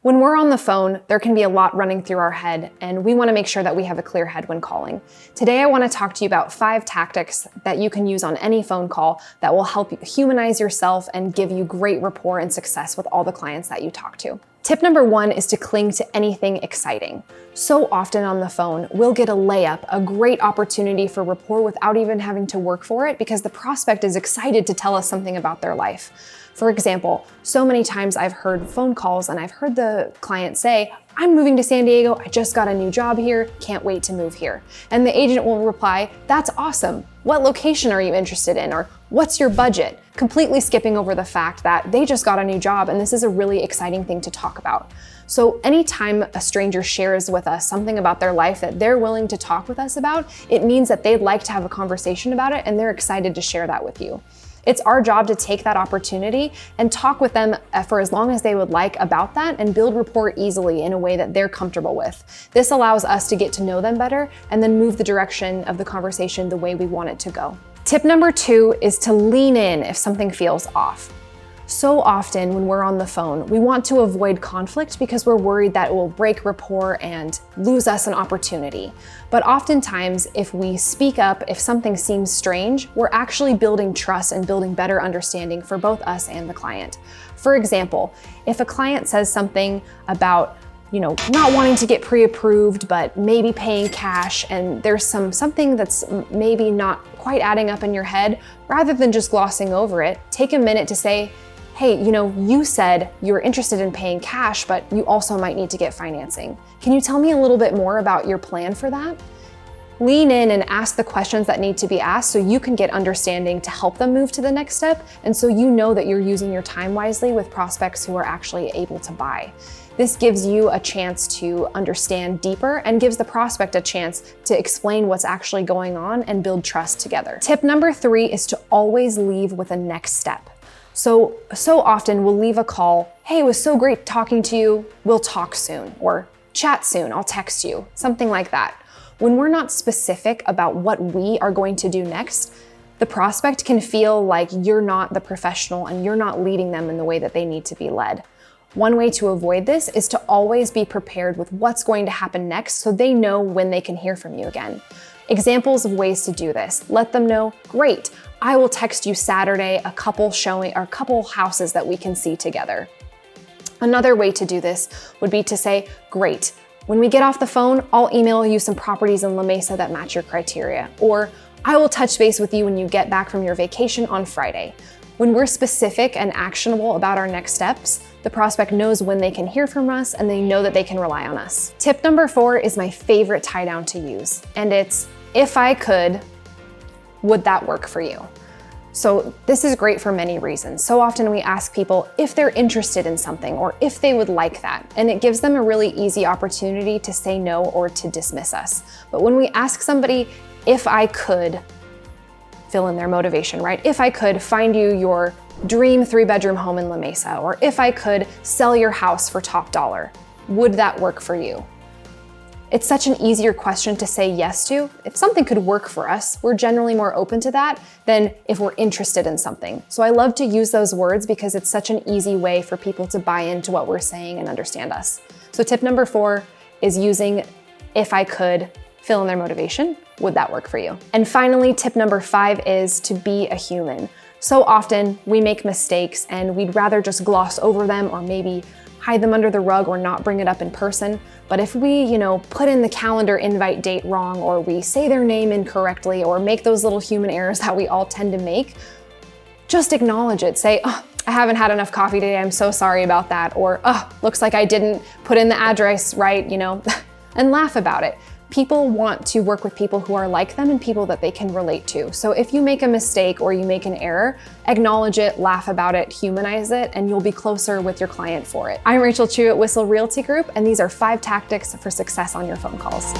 When we're on the phone, there can be a lot running through our head, and we want to make sure that we have a clear head when calling. Today, I want to talk to you about 5 tactics that you can use on any phone call that will help you humanize yourself and give you great rapport and success with all the clients that you talk to. Tip number 1 is to cling to anything exciting. So often on the phone, we'll get a layup, a great opportunity for rapport without even having to work for it because the prospect is excited to tell us something about their life. For example, so many times I've heard phone calls and I've heard the client say, "I'm moving to San Diego, I just got a new job here, can't wait to move here." And the agent will reply, "That's awesome. What location are you interested in?" Or "What's your budget?" Completely skipping over the fact that they just got a new job and this is a really exciting thing to talk about. So anytime a stranger shares with us something about their life that they're willing to talk with us about, it means that they'd like to have a conversation about it and they're excited to share that with you. It's our job to take that opportunity and talk with them for as long as they would like about that and build rapport easily in a way that they're comfortable with. This allows us to get to know them better and then move the direction of the conversation the way we want it to go. Tip number 2 is to lean in if something feels off. So often when we're on the phone, we want to avoid conflict because we're worried that it will break rapport and lose us an opportunity. But oftentimes, if we speak up, if something seems strange, we're actually building trust and building better understanding for both us and the client. For example, if a client says something about not wanting to get pre-approved, but maybe paying cash, and there's something that's maybe not quite adding up in your head, rather than just glossing over it, take a minute to say, "Hey, you said you're interested in paying cash, but you also might need to get financing. Can you tell me a little bit more about your plan for that?" Lean in and ask the questions that need to be asked so you can get understanding to help them move to the next step, and so you know that you're using your time wisely with prospects who are actually able to buy. This gives you a chance to understand deeper and gives the prospect a chance to explain what's actually going on and build trust together. Tip number 3 is to always leave with a next step. So often we'll leave a call, "Hey, it was so great talking to you, we'll talk soon," or "Chat soon, I'll text you," something like that. When we're not specific about what we are going to do next, the prospect can feel like you're not the professional and you're not leading them in the way that they need to be led. One way to avoid this is to always be prepared with what's going to happen next so they know when they can hear from you again. Examples of ways to do this: let them know, "Great, I will text you Saturday a couple houses that we can see together." Another way to do this would be to say, "Great, when we get off the phone, I'll email you some properties in La Mesa that match your criteria," or "I will touch base with you when you get back from your vacation on Friday." When we're specific and actionable about our next steps, the prospect knows when they can hear from us and they know that they can rely on us. Tip number 4 is my favorite tie down to use, and it's, "If I could, would that work for you?" So this is great for many reasons. So often we ask people if they're interested in something or if they would like that, and it gives them a really easy opportunity to say no or to dismiss us. But when we ask somebody, "If I could," fill in their motivation, right? "If I could find you your dream 3-bedroom home in La Mesa," or "If I could sell your house for top dollar, would that work for you?" It's such an easier question to say yes to. If something could work for us, we're generally more open to that than if we're interested in something. So I love to use those words because it's such an easy way for people to buy into what we're saying and understand us. So tip number 4 is using "if I could," fill in their motivation. Would that work for you? And finally, tip number 5 is to be a human. So often we make mistakes and we'd rather just gloss over them or maybe hide them under the rug or not bring it up in person. But if we, put in the calendar invite date wrong, or we say their name incorrectly, or make those little human errors that we all tend to make, just acknowledge it. Say, "Oh, I haven't had enough coffee today, I'm so sorry about that." Or, "Oh, looks like I didn't put in the address right," and laugh about it. People want to work with people who are like them and people that they can relate to. So if you make a mistake or you make an error, acknowledge it, laugh about it, humanize it, and you'll be closer with your client for it. I'm Choo at Whissel Realty Group, and these are 5 tactics for success on your phone calls.